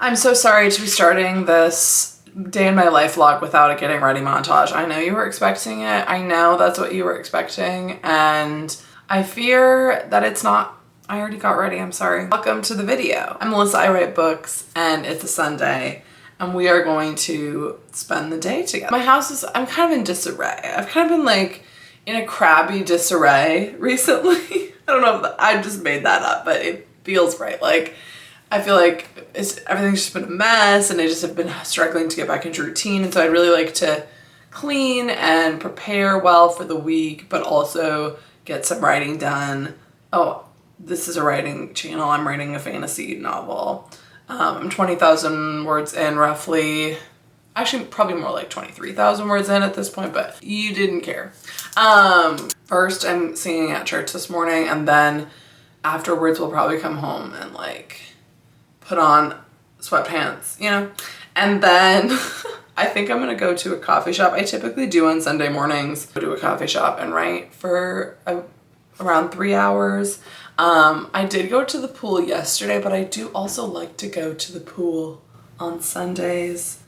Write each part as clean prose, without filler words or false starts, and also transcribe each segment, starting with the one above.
I'm so sorry to be starting this day in my life vlog without a getting ready montage. I know you were expecting it. I know that's what you were expecting, and I fear that it's not. I already got ready, I'm sorry. Welcome to the video. I'm Melissa, I write books, and it's a Sunday, and we are going to spend the day together. My house is, I'm kind of in disarray. I've kind of been like in a crabby disarray recently. I don't know if I just made that up, but it feels right. Like, I feel like everything's just been a mess, and I just have been struggling to get back into routine. And so I'd really like to clean and prepare well for the week, but also get some writing done. Oh, this is a writing channel. I'm writing a fantasy novel. I'm 20,000 words in roughly. Actually, probably more like 23,000 words in at this point, but you didn't care. First, I'm singing at church this morning, and then afterwards we'll probably come home and like put on sweatpants, you know? And then I think I'm gonna go to a coffee shop. I typically do on Sunday mornings, go to a coffee shop and write for around 3 hours. I did go to the pool yesterday, but I do also like to go to the pool on Sundays.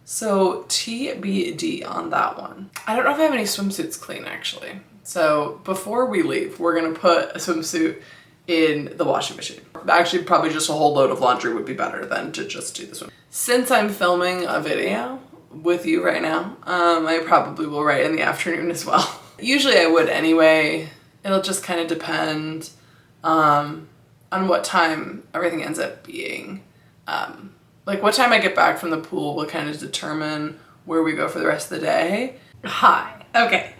So TBD on that one. I don't know if I have any swimsuits clean actually. So before we leave, we're gonna put a swimsuit in the washing machine. Actually, probably just a whole load of laundry would be better than to just do this one. Since I'm filming a video with you right now, I probably will write in the afternoon as well. Usually I would anyway. It'll just kind of depend on what time everything ends up being. Like what time I get back from the pool will kind of determine where we go for the rest of the day. Hi, okay.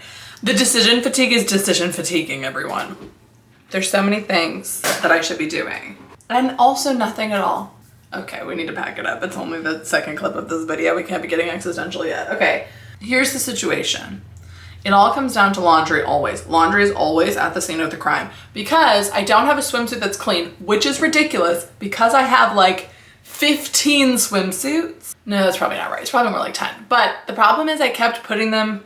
The decision fatigue is decision fatiguing, everyone. There's so many things that I should be doing. And also nothing at all. Okay, we need to pack it up. It's only the second clip of this video. We can't be getting existential yet. Okay, here's the situation. It all comes down to laundry always. Laundry is always at the scene of the crime. Because I don't have a swimsuit that's clean, which is ridiculous because I have like 15 swimsuits. No, that's probably not right. It's probably more like 10. But the problem is I kept putting them,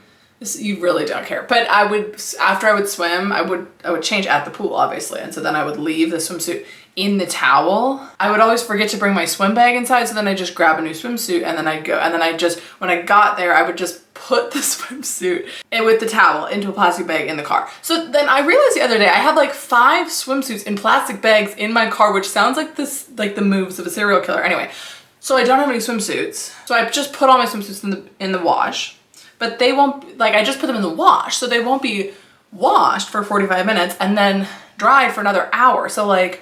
you really don't care. But I would, after I would swim, I would change at the pool, obviously. And so then I would leave the swimsuit in the towel. I would always forget to bring my swim bag inside. So then I just grab a new swimsuit and then I'd go. And then I just, when I got there, I would just put the swimsuit and with the towel into a plastic bag in the car. So then I realized the other day, I had like 5 swimsuits in plastic bags in my car, which sounds like this, like the moves of a serial killer. Anyway, so I don't have any swimsuits. So I just put all my swimsuits in the wash. But they won't, like I just put them in the wash, so they won't be washed for 45 minutes and then dried for another hour. So like,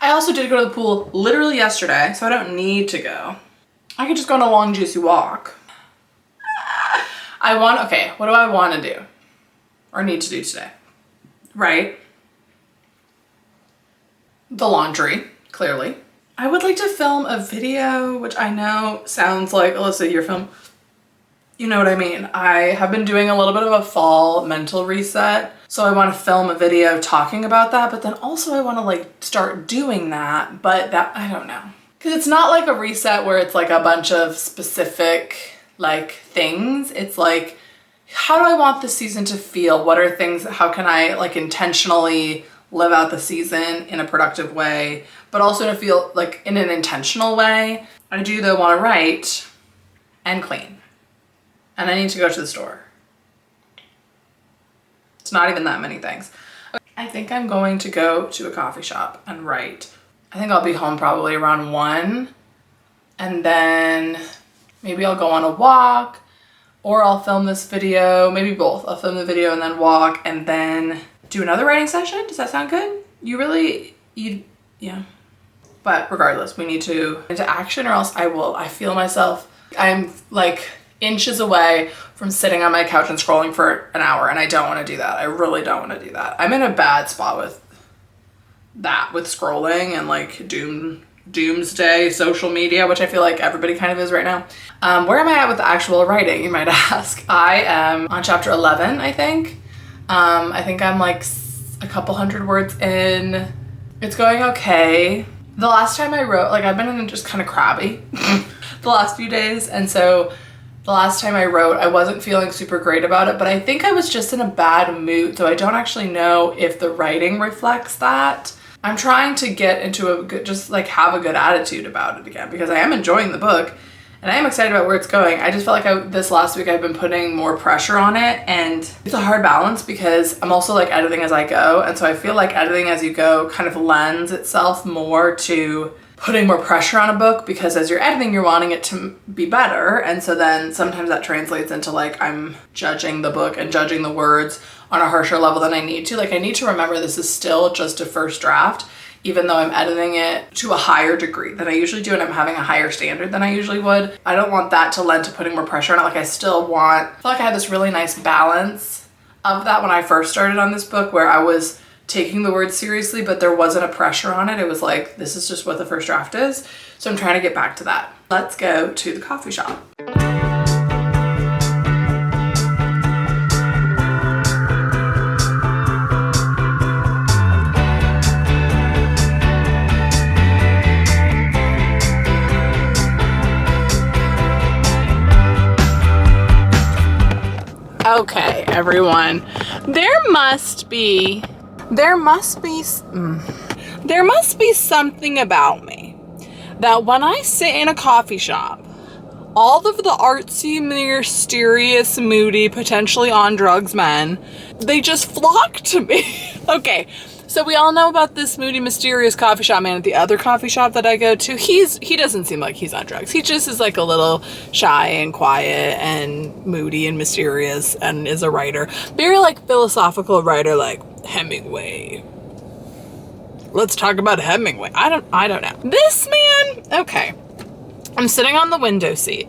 I also did go to the pool literally yesterday, so I don't need to go. I could just go on a long juicy walk. Okay, what do I want to do? Or need to do today? Right? The laundry, clearly. I would like to film a video, which I know sounds like, Alyssa, your film. You know what I mean? I have been doing a little bit of a fall mental reset. So I want to film a video talking about that, but then also I want to like start doing that, but that, I don't know. Cause it's not like a reset where it's like a bunch of specific like things. It's like, how do I want the season to feel? What are things, how can I like intentionally live out the season in a productive way, but also to feel like in an intentional way. I do though want to write and clean, and I need to go to the store. It's not even that many things. I think I'm going to go to a coffee shop and write. I think I'll be home probably around 1, and then maybe I'll go on a walk, or I'll film this video, maybe both. I'll film the video and then walk, and then do another writing session. Does that sound good? Yeah. But regardless, we need to into action, or else I feel myself, I'm like inches away from sitting on my couch and scrolling for an hour, and I don't want to do that. I really don't want to do that. I'm in a bad spot with that, with scrolling and like doomsday social media, which I feel like everybody kind of is right now. Where am I at with the actual writing, you might ask? I am on chapter 11, I think. I think I'm like a couple hundred words in. It's going okay. The last time I wrote, like I've been just kind of crabby the last few days, and so the last time I wrote, I wasn't feeling super great about it, but I think I was just in a bad mood, so I don't actually know if the writing reflects that. I'm trying to get into a good, just like have a good attitude about it again, because I am enjoying the book and I am excited about where it's going. I just felt like this last week I've been putting more pressure on it, and it's a hard balance because I'm also like editing as I go. And so I feel like editing as you go kind of lends itself more to putting more pressure on a book, because as you're editing, you're wanting it to be better. And so then sometimes that translates into like I'm judging the book and judging the words on a harsher level than I need to. Like I need to remember this is still just a first draft, even though I'm editing it to a higher degree than I usually do and I'm having a higher standard than I usually would. I don't want that to lend to putting more pressure on it. Like I feel like I had this really nice balance of that when I first started on this book, where I was taking the words seriously, but there wasn't a pressure on it. It was like, this is just what the first draft is. So I'm trying to get back to that. Let's go to the coffee shop. Okay, everyone, there must be something about me that when I sit in a coffee shop, all of the artsy, mysterious, moody, potentially on drugs men, they just flock to me. Okay, so we all know about this moody, mysterious coffee shop man at the other coffee shop that I go to. He doesn't seem like he's on drugs. He just is like a little shy and quiet and moody and mysterious, and is a writer. Very like philosophical writer, like Hemingway. Let's talk about Hemingway. I don't know. This man, okay. I'm sitting on the window seat.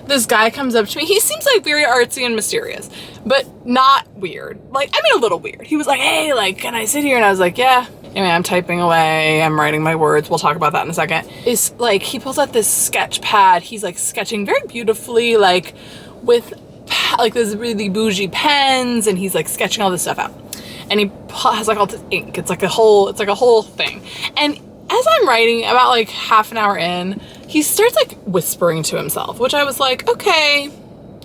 This guy comes up to me. He seems like very artsy and mysterious, but not weird. Like, I mean, a little weird. He was like, hey, like, can I sit here? And I was like, yeah. Anyway, I'm typing away. I'm writing my words. We'll talk about that in a second. It's like, he pulls out this sketch pad. He's like sketching very beautifully, like with like this really bougie pens, and he's like sketching all this stuff out. And he has like all this ink. It's like a whole thing. And as I'm writing, about like half an hour in, he starts like whispering to himself, which I was like, okay,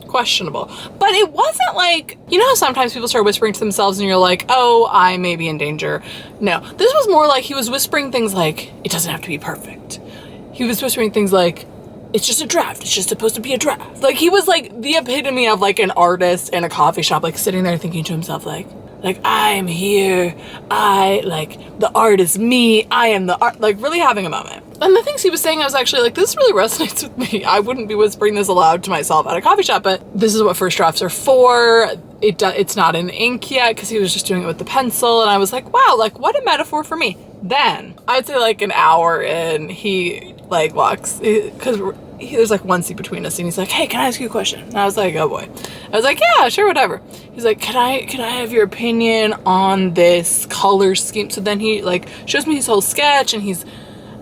questionable. But it wasn't like, you know how sometimes people start whispering to themselves and you're like, oh, I may be in danger. No, this was more like he was whispering things like, it doesn't have to be perfect. He was whispering things like, it's just a draft. It's just supposed to be a draft. Like he was like the epitome of like an artist in a coffee shop, like sitting there thinking to himself like I'm here, the art is me, I am the art, like really having a moment. And the things he was saying, I was actually like, this really resonates with me. I wouldn't be whispering this aloud to myself at a coffee shop, but this is what first drafts are for. It's not in ink yet, because he was just doing it with the pencil, and I was like, wow, like what a metaphor for me. Then, I'd say like an hour in, he like walks, because there's like one seat between us, and he's like, hey, can I ask you a question? And I was like, oh boy. I was like, yeah, sure, whatever. He's like, can I have your opinion on this color scheme? So then he like shows me his whole sketch, and he's,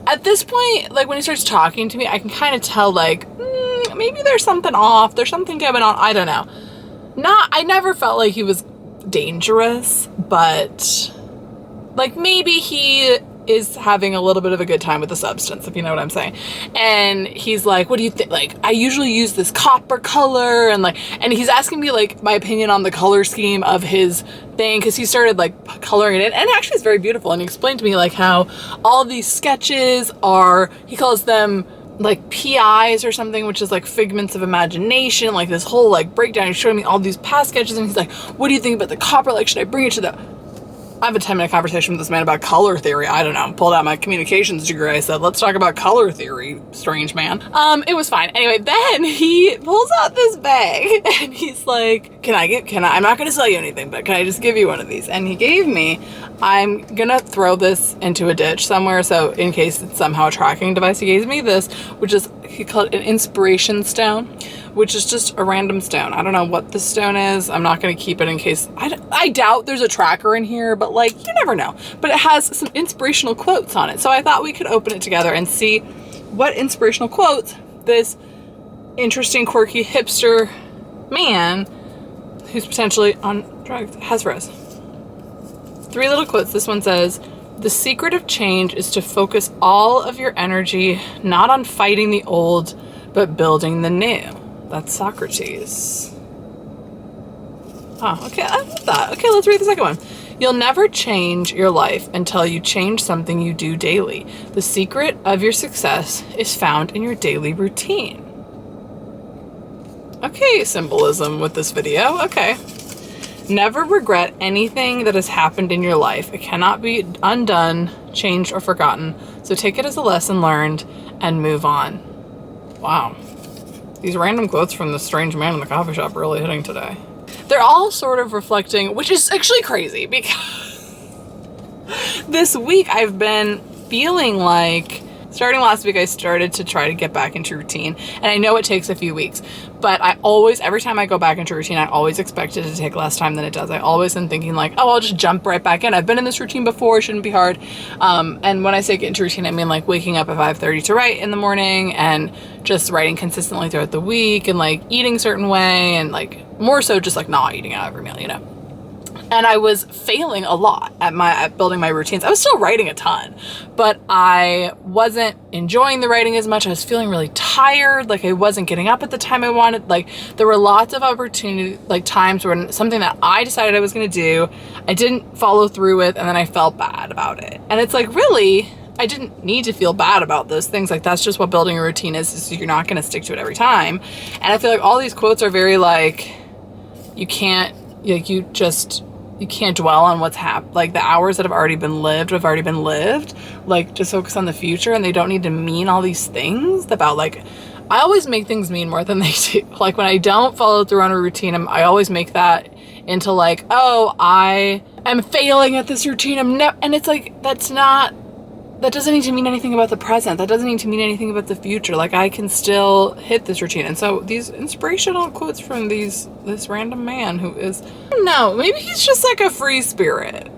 at this point, like when he starts talking to me, I can kind of tell like, maybe there's something off, there's something going on, I don't know. I never felt like he was dangerous, but like maybe he is having a little bit of a good time with the substance, if you know what I'm saying. And he's like, what do you think? Like, I usually use this copper color, and he's asking me like my opinion on the color scheme of his thing, because he started like coloring it, and actually it's very beautiful. And he explained to me like how all of these sketches are, he calls them like PIs or something, which is like figments of imagination, like this whole like breakdown. He's showing me all these past sketches, and he's like, what do you think about the copper? Like, should I bring it to the, I have a 10-minute conversation with this man about color theory. I don't know. Pulled out my communications degree. I said, let's talk about color theory, strange man. It was fine. Anyway, then he pulls out this bag and he's like, I'm not going to sell you anything, but can I just give you one of these? And he gave me, I'm going to throw this into a ditch somewhere. So in case it's somehow a tracking device, he gave me this, which is, he called it an inspiration stone, which is just a random stone. I don't know what this stone is. I'm not going to keep it in case, I doubt there's a tracker in here, but like, you never know. But it has some inspirational quotes on it. So I thought we could open it together and see what inspirational quotes this interesting, quirky, hipster man who's potentially on drugs has for us. 3 little quotes. This one says, the secret of change is to focus all of your energy not on fighting the old, but building the new. That's Socrates. Oh, okay, I love that. Okay, let's read the second one. You'll never change your life until you change something you do daily. The secret of your success is found in your daily routine. Okay, symbolism with this video. Okay. Never regret anything that has happened in your life. It cannot be undone, changed, or forgotten. So take it as a lesson learned and move on. Wow. These random quotes from the strange man in the coffee shop are really hitting today. They're all sort of reflecting, which is actually crazy because this week I've been feeling like, starting last week, I started to try to get back into routine. And I know it takes a few weeks, but I always, every time I go back into routine, I always expect it to take less time than it does. I always am thinking like, oh, I'll just jump right back in. I've been in this routine before. It shouldn't be hard. And when I say get into routine, I mean like waking up at 5:30 to write in the morning and just writing consistently throughout the week and like eating a certain way and like more so just like not eating out every meal, you know? And I was failing a lot at building my routines. I was still writing a ton, but I wasn't enjoying the writing as much. I was feeling really tired. Like I wasn't getting up at the time I wanted. Like there were lots of opportunity, like times when something that I decided I was going to do, I didn't follow through with, and then I felt bad about it. And it's like, really, I didn't need to feel bad about those things. Like that's just what building a routine is you're not going to stick to it every time. And I feel like all these quotes are very like, you can't dwell on what's happened. Like the hours that have already been lived. Like just focus on the future, and they don't need to mean all these things about like, I always make things mean more than they do. Like when I don't follow through on a routine, I always make that into like, oh, I am failing at this routine. And it's like, that doesn't need to mean anything about the present. That doesn't need to mean anything about the future. Like I can still hit this routine. And so these inspirational quotes from this random man who is, I don't know, maybe he's just like a free spirit.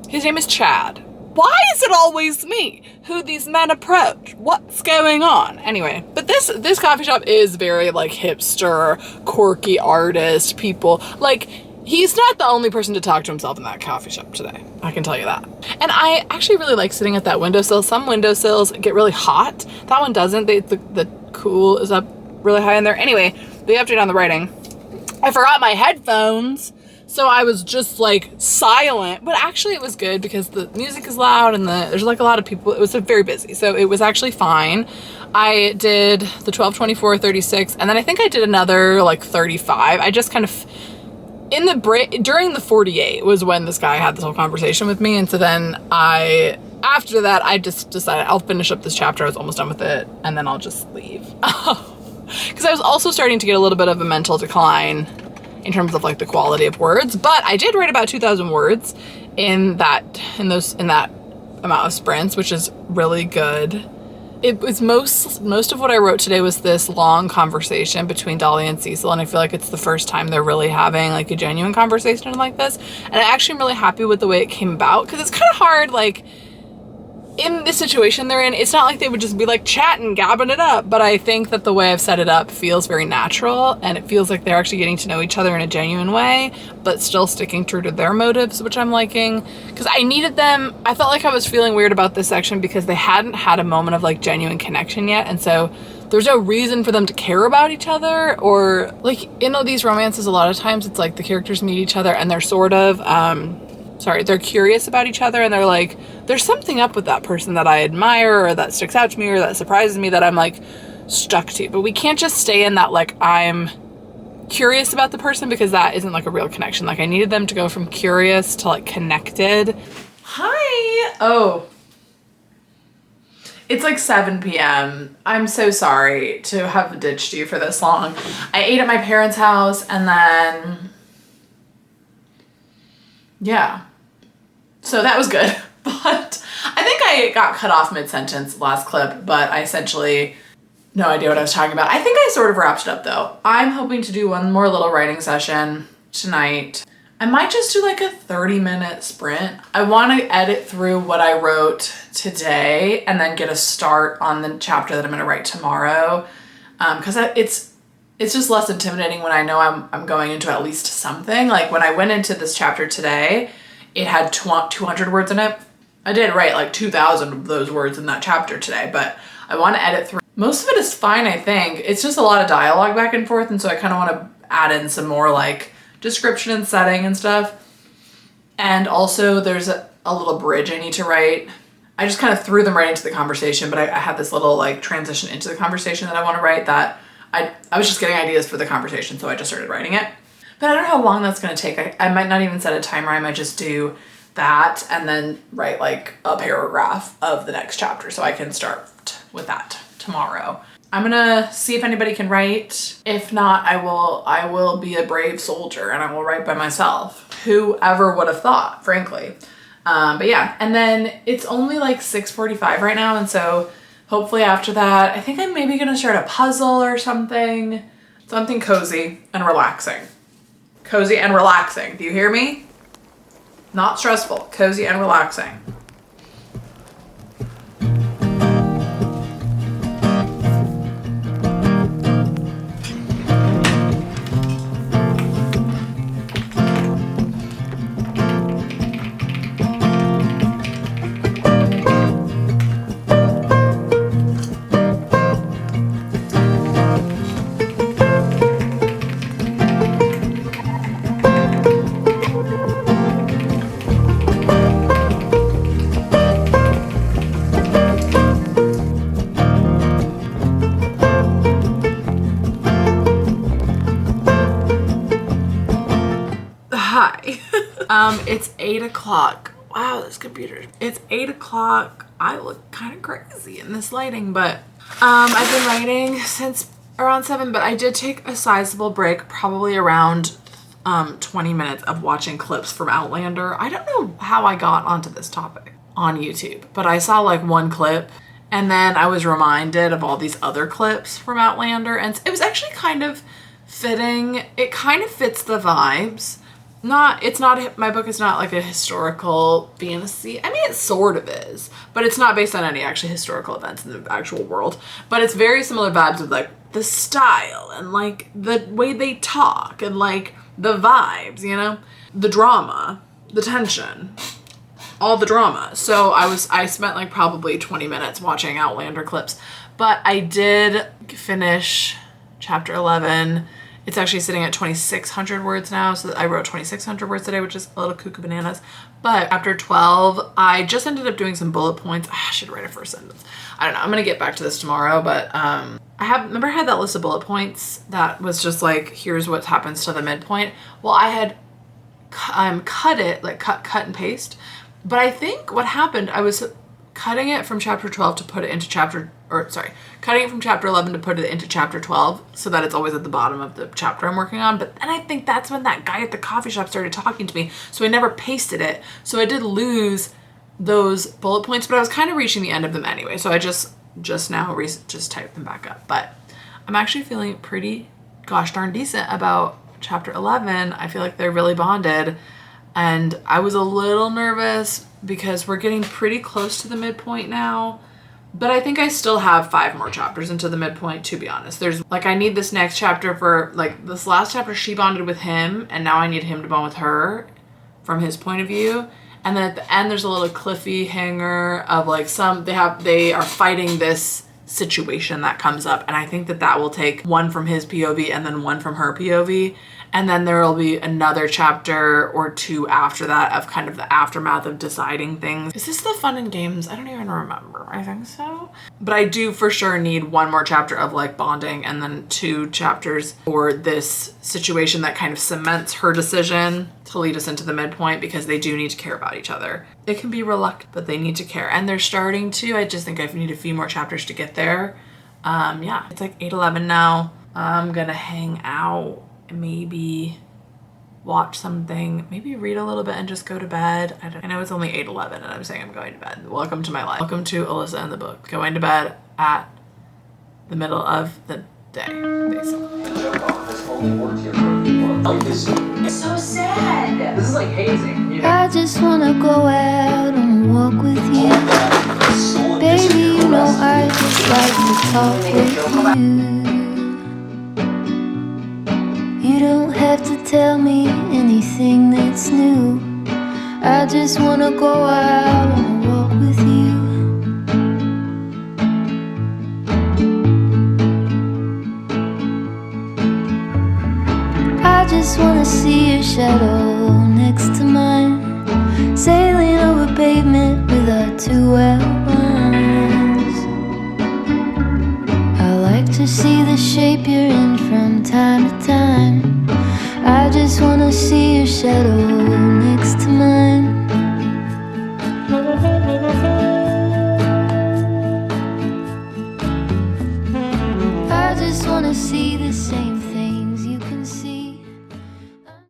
His name is Chad. Why is it always me who these men approach? What's going on? Anyway, but this coffee shop is very like hipster, quirky artist people. Like he's not the only person to talk to himself in that coffee shop today. I can tell you that. And I actually really like sitting at that windowsill. Some windowsills get really hot. That one doesn't. The cool is up really high in there. Anyway, the update on the writing. I forgot my headphones, so I was just like silent. But actually it was good because the music is loud and there's like a lot of people. It was very busy, so it was actually fine. I did the 12, 24, 36, and then I think I did another like 35. I just kind of... in the break during the 48 was when this guy had this whole conversation with me, and so then after that I just decided I'll finish up this chapter. I was almost done with it, and then I'll just leave because I was also starting to get a little bit of a mental decline in terms of like the quality of words. But I did write about 2,000 words in that amount of sprints, which is really good. It was most of what I wrote today was this long conversation between Dolly and Cecil, and I feel like it's the first time they're really having like a genuine conversation like this. And I actually am really happy with the way it came about, because it's kind of hard, like in the situation they're in, it's not like they would just be like chatting, gabbing it up, but I think that the way I've set it up feels very natural, and it feels like they're actually getting to know each other in a genuine way, but still sticking true to their motives, which I'm liking, because I needed them. I felt like I was feeling weird about this section because they hadn't had a moment of like genuine connection yet, and so there's no reason for them to care about each other, or like, you know, these romances a lot of times it's like the characters meet each other and they're sort of they're curious about each other, and they're like, there's something up with that person that I admire, or that sticks out to me, or that surprises me, that I'm like stuck to. But we can't just stay in that like I'm curious about the person, because that isn't like a real connection. Like I needed them to go from curious to like connected. Hi. Oh, it's like 7 p.m. I'm so sorry to have ditched you for this long. I ate at my parents' house, and then yeah, so that was good. But I think I got cut off mid-sentence last clip, but I essentially no idea what I was talking about. I think I sort of wrapped it up though. I'm hoping to do one more little writing session tonight. I might just do like a 30-minute sprint. I want to edit through what I wrote today and then get a start on the chapter that I'm going to write tomorrow, because it's just less intimidating when I know I'm going into at least something. Like when I went into this chapter today, it had 200 words in it. I did write like 2,000 of those words in that chapter today, but I want to edit through. Most of it is fine, I think. It's just a lot of dialogue back and forth, and so I kind of want to add in some more like description and setting and stuff. And also there's a little bridge I need to write. I just kind of threw them right into the conversation, but I had this little like transition into the conversation that I want to write that I was just getting ideas for the conversation, so I just started writing it. But I don't know how long that's going to take. I might not even set a timer. I might just do that and then write like a paragraph of the next chapter, so I can start with that tomorrow. I'm gonna see if anybody can write. If not, I will be a brave soldier and I will write by myself. Whoever would have thought, frankly. But yeah, and then it's only like 6:45 right now, and so hopefully after that, I think I'm maybe gonna start a puzzle or something. Something cozy and relaxing. Cozy and relaxing. Do you hear me? Not stressful. Cozy and relaxing. It's 8 o'clock. Wow, this computer. It's 8 o'clock. I look kind of crazy in this lighting, but I've been writing since around 7, but I did take a sizable break, probably around 20 minutes of watching clips from Outlander. I don't know how I got onto this topic on YouTube, but I saw like one clip and then I was reminded of all these other clips from Outlander, and it was actually kind of fitting. It kind of fits the vibes. My book is not like a historical fantasy. I mean, it sort of is, but it's not based on any actually historical events in the actual world. But it's very similar vibes with like the style and like the way they talk and like the vibes, you know, the drama, the tension, all the drama. So I spent like probably 20 minutes watching Outlander clips, but I did finish chapter 11. It's actually sitting at 2,600 words now, so I wrote 2,600 words today, which is a little cuckoo bananas. But after 12, I just ended up doing some bullet points. I should write a first sentence. I don't know. I'm going to get back to this tomorrow, but remember I had that list of bullet points that was just like, here's what happens to the midpoint. Well, I had cut it, like cut and paste. But I think what happened, I was cutting it from chapter 12 to put it into cutting it from chapter 11 to put it into chapter 12 so that it's always at the bottom of the chapter I'm working on. But then I think that's when that guy at the coffee shop started talking to me, so I never pasted it. So I did lose those bullet points, but I was kind of reaching the end of them anyway, so I just now typed them back up. But I'm actually feeling pretty gosh darn decent about chapter 11. I feel like they're really bonded, and I was a little nervous because we're getting pretty close to the midpoint now. But I think I still have 5 more chapters into the midpoint, to be honest. There's like, I need this next chapter for like this last chapter, she bonded with him, and now I need him to bond with her from his point of view. And then at the end, there's a little cliffy hanger of like they are fighting this situation that comes up. And I think that will take one from his POV and then one from her POV. And then there will be another chapter or 2 after that of kind of the aftermath of deciding things. Is this the fun and games? I don't even remember. I think so. But I do for sure need one more chapter of like bonding, and then 2 chapters for this situation that kind of cements her decision to lead us into the midpoint, because they do need to care about each other. They can be reluctant, but they need to care. And they're starting to. I just think I need a few more chapters to get there. Yeah, it's like 8:11 now. I'm gonna hang out. Maybe watch something, maybe read a little bit and just go to bed. I know it's only 8:11 and I'm saying I'm going to bed. Welcome to my life. Welcome to Alyssa and the book. Going to bed at the middle of the day, basically. It's so sad. This is like hazing. You know? I just wanna go out and walk with you. Baby, you know I just like to talk with you. You don't have to tell me anything that's new. I just wanna go out and walk with you. I just wanna see your shadow next to mine. sailing over pavement with our two well ones. I like to see the shape you're in from time to time. I just wanna see your shadow next to mine. I just wanna see the same